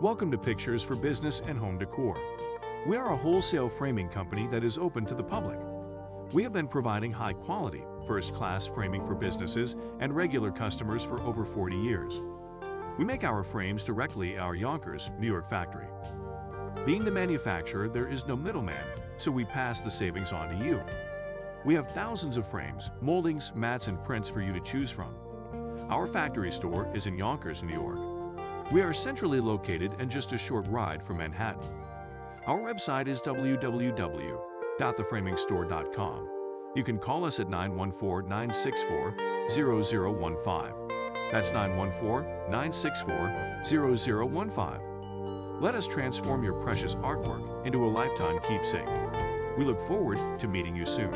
Welcome to Pictures for Business and Home Decor. We are a wholesale framing company that is open to the public. We have been providing high-quality, first-class framing for businesses and regular customers for over 40 years. We make our frames directly at our Yonkers, New York factory. Being the manufacturer, there is no middleman, so we pass the savings on to you. We have thousands of frames, moldings, mats, and prints for you to choose from. Our factory store is in Yonkers, New York. We are centrally located and just a short ride from Manhattan. Our website is www.theframingstore.com. You can call us at 914-964-0015. That's 914-964-0015. Let us transform your precious artwork into a lifetime keepsake. We look forward to meeting you soon.